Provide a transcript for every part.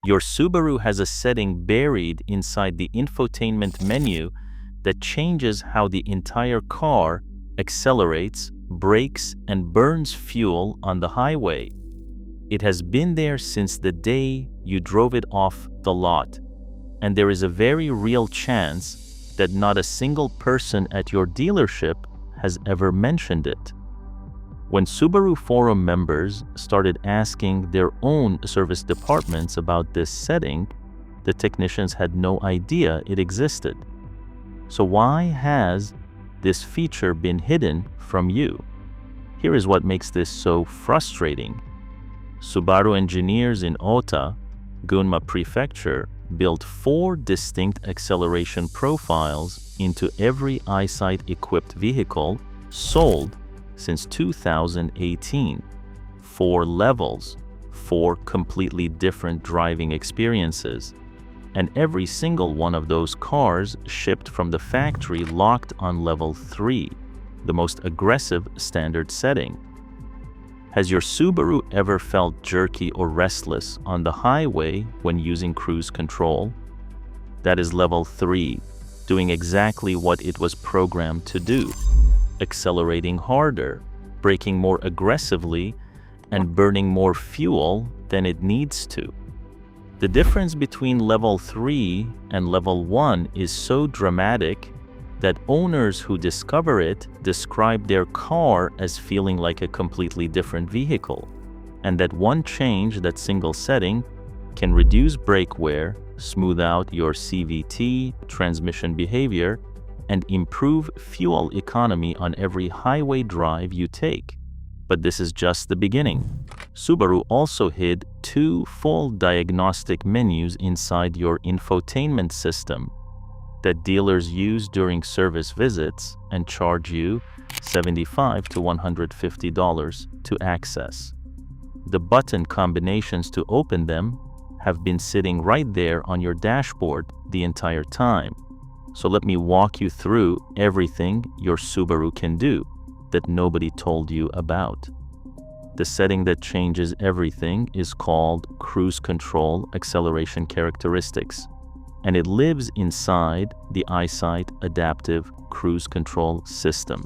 Your Subaru has a setting buried inside the infotainment menu that changes how the entire car accelerates, brakes, and burns fuel on the highway. It has been there since the day you drove it off the lot, and there is a very real chance that not a single person at your dealership has ever mentioned it. When Subaru forum members started asking their own service departments about this setting, the technicians had no idea it existed. So why has this feature been hidden from you? Here is what makes this so frustrating. Subaru engineers in Ota, Gunma Prefecture, built 4 distinct acceleration profiles into every EyeSight-equipped vehicle sold since 2018. 4 levels, 4 completely different driving experiences, and every single one of those cars shipped from the factory locked on level 3, the most aggressive standard setting. Has your Subaru ever felt jerky or restless on the highway when using cruise control? That is level 3, doing exactly what it was programmed to do, accelerating harder, braking more aggressively, and burning more fuel than it needs to. The difference between level 3 and level 1 is so dramatic that owners who discover it describe their car as feeling like a completely different vehicle, and that one change, that single setting, can reduce brake wear, smooth out your CVT, transmission behavior, and improve fuel economy on every highway drive you take. But this is just the beginning. Subaru also hid 2 full diagnostic menus inside your infotainment system that dealers use during service visits and charge you $75 to $150 to access. The button combinations to open them have been sitting right there on your dashboard the entire time. So let me walk you through everything your Subaru can do that nobody told you about. The setting that changes everything is called Cruise Control Acceleration Characteristics, and it lives inside the EyeSight Adaptive Cruise Control System.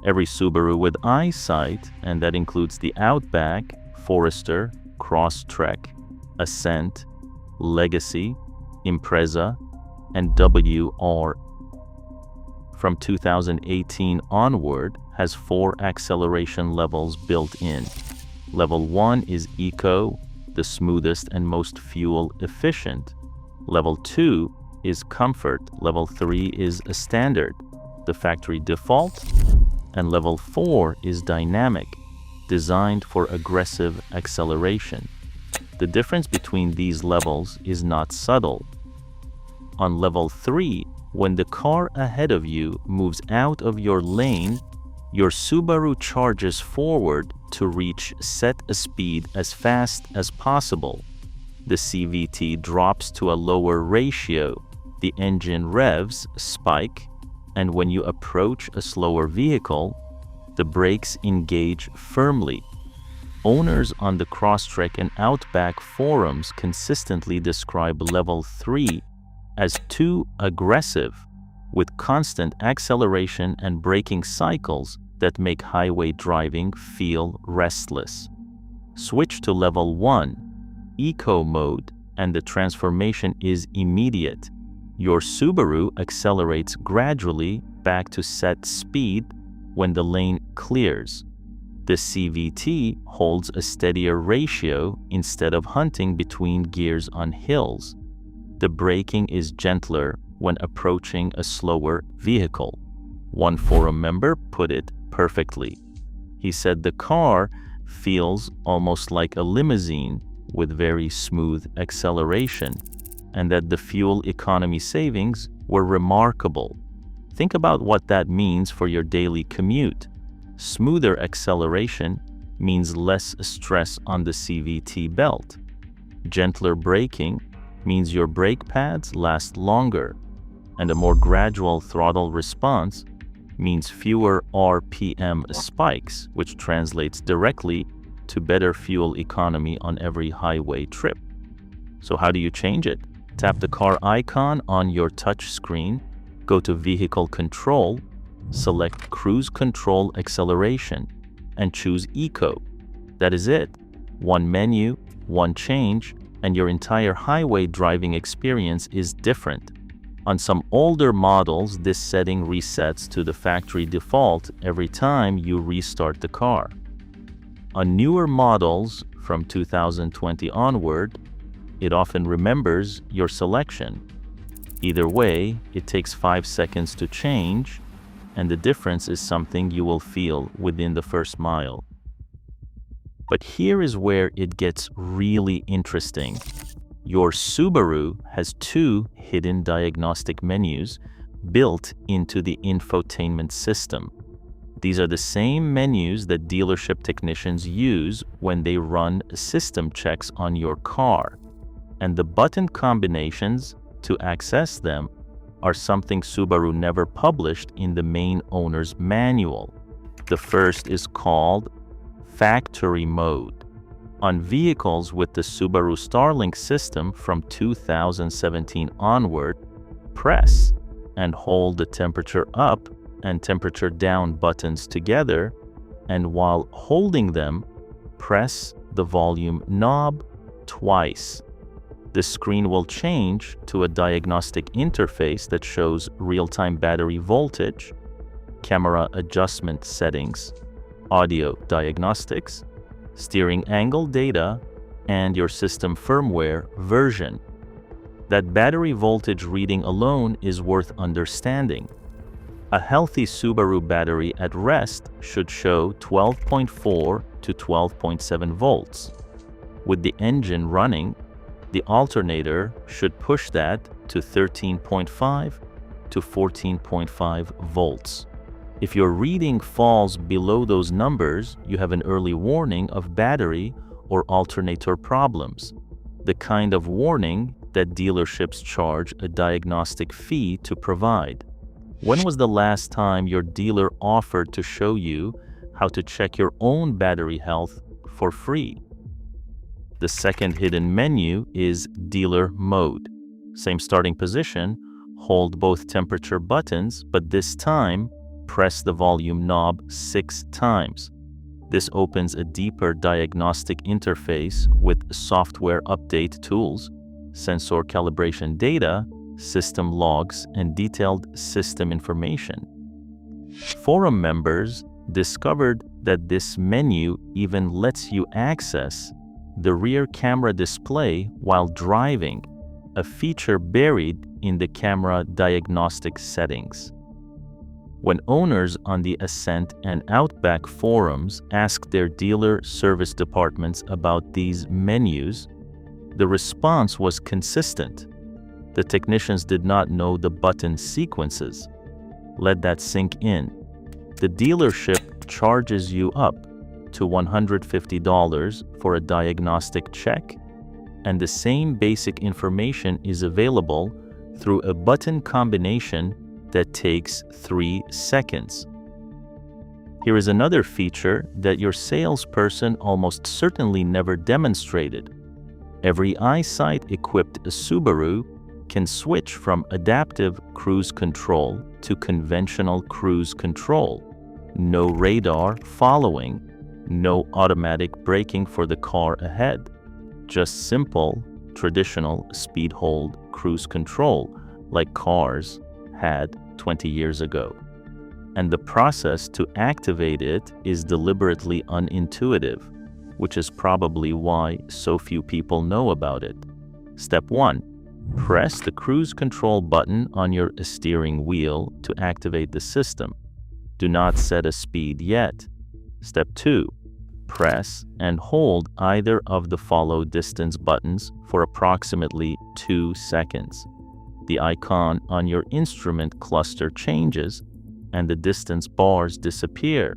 Every Subaru with EyeSight, and that includes the Outback, Forester, Crosstrek, Ascent, Legacy, Impreza, and WR from 2018 onward, has 4 acceleration levels built in. Level 1 is Eco, the smoothest and most fuel efficient. Level 2 is Comfort. Level 3 is a Standard, the factory default. And level 4 is Dynamic, designed for aggressive acceleration. The difference between these levels is not subtle. On level 3, when the car ahead of you moves out of your lane, your Subaru charges forward to reach set a speed as fast as possible. The CVT drops to a lower ratio, the engine revs spike, and when you approach a slower vehicle, the brakes engage firmly. Owners on the Crosstrek and Outback forums consistently describe level 3 as too aggressive, with constant acceleration and braking cycles that make highway driving feel restless. Switch to level 1, Eco mode, and the transformation is immediate. Your Subaru accelerates gradually back to set speed when the lane clears. The CVT holds a steadier ratio instead of hunting between gears on hills. The braking is gentler when approaching a slower vehicle. One forum member put it perfectly. He said the car feels almost like a limousine with very smooth acceleration, and that the fuel economy savings were remarkable. Think about what that means for your daily commute. Smoother acceleration means less stress on the CVT belt. Gentler braking means your brake pads last longer, and a more gradual throttle response means fewer RPM spikes, which translates directly to better fuel economy on every highway trip. So how do you change it? Tap the car icon on your touch screen, go to Vehicle Control, select Cruise Control Acceleration, and choose Eco. That is it. One menu, one change, and your entire highway driving experience is different. On some older models, this setting resets to the factory default every time you restart the car. On newer models from 2020 onward, it often remembers your selection. Either way, it takes 5 seconds to change, and the difference is something you will feel within the first mile. But here is where it gets really interesting. Your Subaru has 2 hidden diagnostic menus built into the infotainment system. These are the same menus that dealership technicians use when they run system checks on your car. And the button combinations to access them are something Subaru never published in the main owner's manual. The first is called Factory Mode. On vehicles with the Subaru Starlink system from 2017 onward, press and hold the temperature up and temperature down buttons together, and while holding them, press the volume knob twice. The screen will change to a diagnostic interface that shows real-time battery voltage, camera adjustment settings, audio diagnostics, steering angle data, and your system firmware version. That battery voltage reading alone is worth understanding. A healthy Subaru battery at rest should show 12.4 to 12.7 volts. With the engine running, the alternator should push that to 13.5 to 14.5 volts. If your reading falls below those numbers, you have an early warning of battery or alternator problems, the kind of warning that dealerships charge a diagnostic fee to provide. When was the last time your dealer offered to show you how to check your own battery health for free? The second hidden menu is Dealer Mode. Same starting position, hold both temperature buttons, but this time, press the volume knob 6 times. This opens a deeper diagnostic interface with software update tools, sensor calibration data, system logs, and detailed system information. Forum members discovered that this menu even lets you access the rear camera display while driving, a feature buried in the camera diagnostic settings. When owners on the Ascent and Outback forums asked their dealer service departments about these menus, the response was consistent. The technicians did not know the button sequences. Let that sink in. The dealership charges you up to $150 for a diagnostic check, and the same basic information is available through a button combination that takes 3 seconds. Here is another feature that your salesperson almost certainly never demonstrated. Every EyeSight-equipped Subaru can switch from adaptive cruise control to conventional cruise control. No radar following, no automatic braking for the car ahead. Just simple, traditional speed hold cruise control like cars had 20 years ago. And the process to activate it is deliberately unintuitive, which is probably why so few people know about it. Step 1. Press the cruise control button on your steering wheel to activate the system. Do not set a speed yet. Step 2. Press and hold either of the follow distance buttons for approximately 2 seconds. The icon on your instrument cluster changes and the distance bars disappear.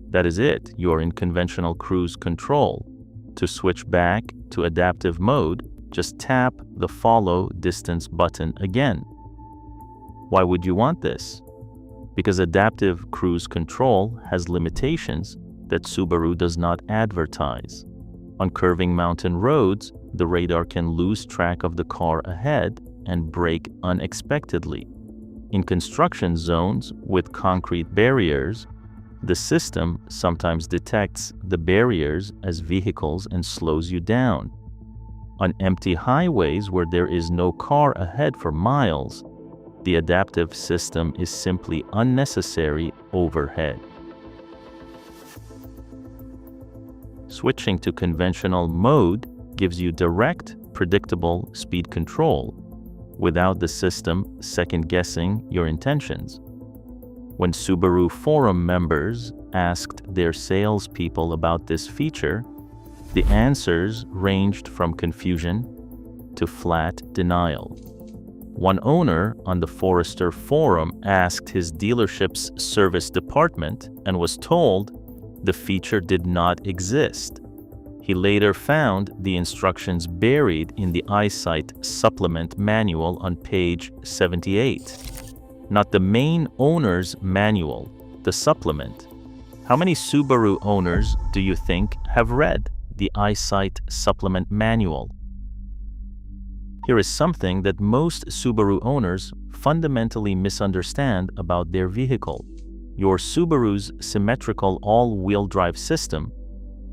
That is it, you're in conventional cruise control. To switch back to adaptive mode, just tap the follow distance button again. Why would you want this? Because adaptive cruise control has limitations that Subaru does not advertise. On curving mountain roads, the radar can lose track of the car ahead and brake unexpectedly. In construction zones with concrete barriers, the system sometimes detects the barriers as vehicles and slows you down. On empty highways where there is no car ahead for miles, the adaptive system is simply unnecessary overhead. Switching to conventional mode gives you direct, predictable speed control without the system second-guessing your intentions. When Subaru forum members asked their salespeople about this feature, the answers ranged from confusion to flat denial. One owner on the Forester forum asked his dealership's service department and was told the feature did not exist. He later found the instructions buried in the EyeSight supplement manual on page 78. Not the main owner's manual, the supplement. How many Subaru owners do you think have read the EyeSight supplement manual? Here is something that most Subaru owners fundamentally misunderstand about their vehicle. Your Subaru's symmetrical all-wheel drive system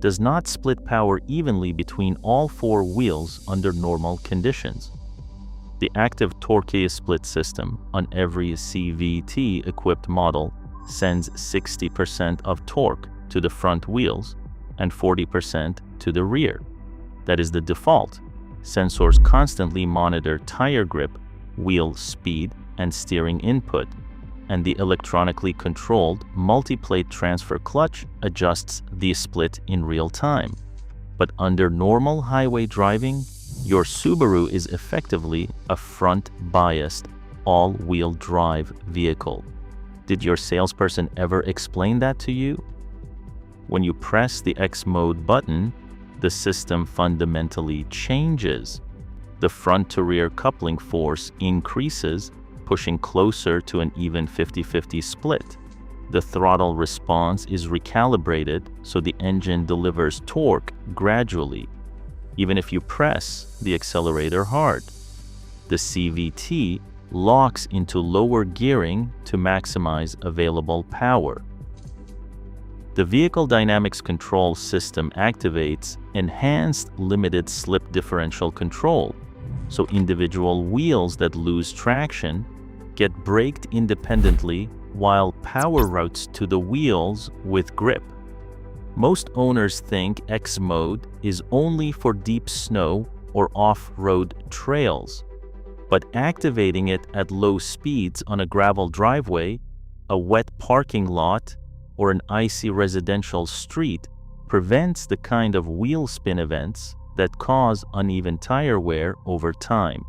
does not split power evenly between all four wheels under normal conditions. The active torque split system on every CVT-equipped model sends 60% of torque to the front wheels and 40% to the rear. That is the default. Sensors constantly monitor tire grip, wheel speed, and steering input, and the electronically controlled multi-plate transfer clutch adjusts the split in real time. But under normal highway driving, your Subaru is effectively a front-biased, all-wheel drive vehicle. Did your salesperson ever explain that to you? When you press the X-Mode button, the system fundamentally changes. The front-to-rear coupling force increases, pushing closer to an even 50-50 split. The throttle response is recalibrated so the engine delivers torque gradually, even if you press the accelerator hard. The CVT locks into lower gearing to maximize available power. The Vehicle Dynamics Control System activates enhanced limited slip differential control, so individual wheels that lose traction get braked independently while power routes to the wheels with grip. Most owners think X-Mode is only for deep snow or off-road trails, but activating it at low speeds on a gravel driveway, a wet parking lot, or an icy residential street prevents the kind of wheel spin events that cause uneven tire wear over time.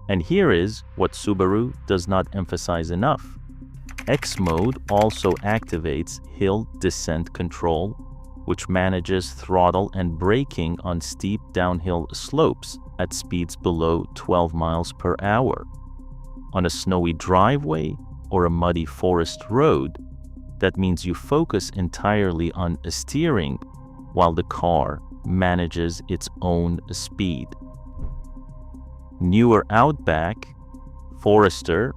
And here is what Subaru does not emphasize enough. X-Mode also activates hill descent control, which manages throttle and braking on steep downhill slopes at speeds below 12 miles per hour. On a snowy driveway or a muddy forest road, that means you focus entirely on steering while the car manages its own speed. Newer Outback, Forester,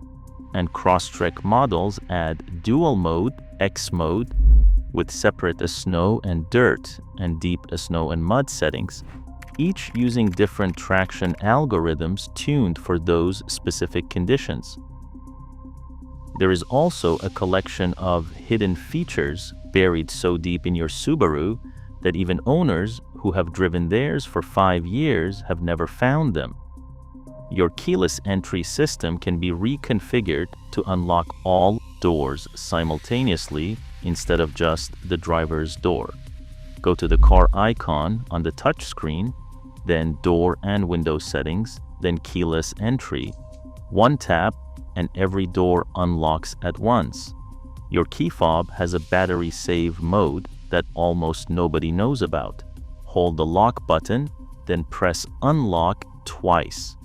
and Crosstrek models add dual mode, X-Mode, with separate snow and dirt and deep snow and mud settings, each using different traction algorithms tuned for those specific conditions. There is also a collection of hidden features buried so deep in your Subaru that even owners who have driven theirs for 5 years have never found them. Your keyless entry system can be reconfigured to unlock all doors simultaneously instead of just the driver's door. Go to the car icon on the touchscreen, then door and window settings, then keyless entry. One tap and every door unlocks at once. Your key fob has a battery save mode that almost nobody knows about. Hold the lock button, then press unlock twice.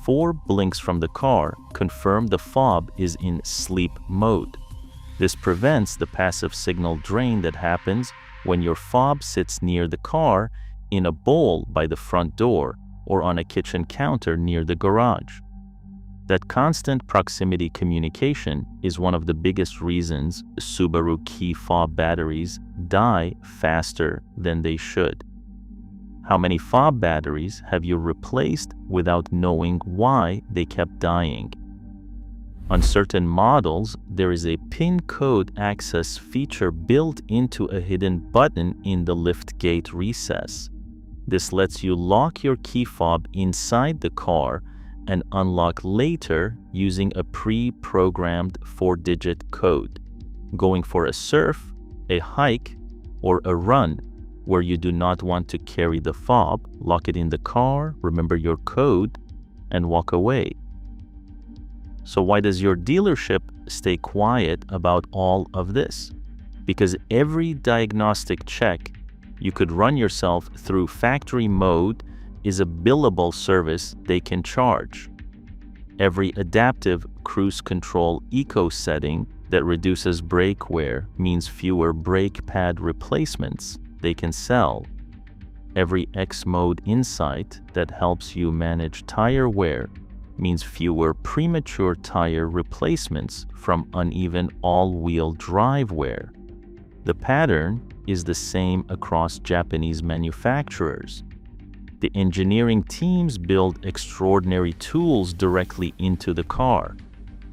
4 blinks from the car confirm the fob is in sleep mode. This prevents the passive signal drain that happens when your fob sits near the car in a bowl by the front door or on a kitchen counter near the garage. That constant proximity communication is one of the biggest reasons Subaru key fob batteries die faster than they should. How many fob batteries have you replaced without knowing why they kept dying? On certain models, there is a PIN code access feature built into a hidden button in the liftgate recess. This lets you lock your key fob inside the car and unlock later using a pre-programmed 4-digit code. Going for a surf, a hike, or a run where you do not want to carry the fob, lock it in the car, remember your code, and walk away. So why does your dealership stay quiet about all of this? Because every diagnostic check you could run yourself through factory mode is a billable service they can charge. Every adaptive cruise control eco setting that reduces brake wear means fewer brake pad replacements they can sell. Every X-Mode insight that helps you manage tire wear means fewer premature tire replacements from uneven all-wheel drive wear. The pattern is the same across Japanese manufacturers. The engineering teams build extraordinary tools directly into the car,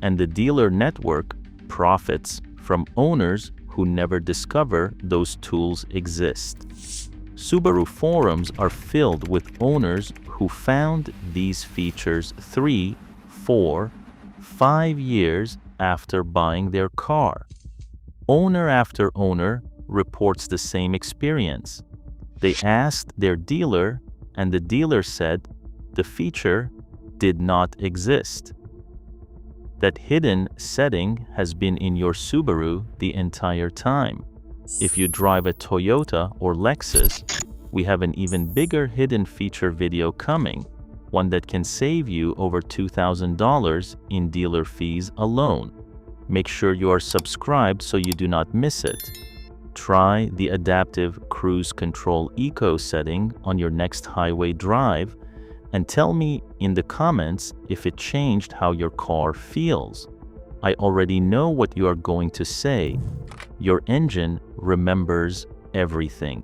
and the dealer network profits from owners who never discover those tools exist. Subaru forums are filled with owners who found these features 3, 4, 5 years after buying their car. Owner after owner reports the same experience. They asked their dealer, and the dealer said the feature did not exist. That hidden setting has been in your Subaru the entire time. If you drive a Toyota or Lexus, we have an even bigger hidden feature video coming, one that can save you over $2,000 in dealer fees alone. Make sure you are subscribed so you do not miss it. Try the adaptive cruise control eco setting on your next highway drive and tell me in the comments if it changed how your car feels. I already know what you are going to say. Your engine remembers everything.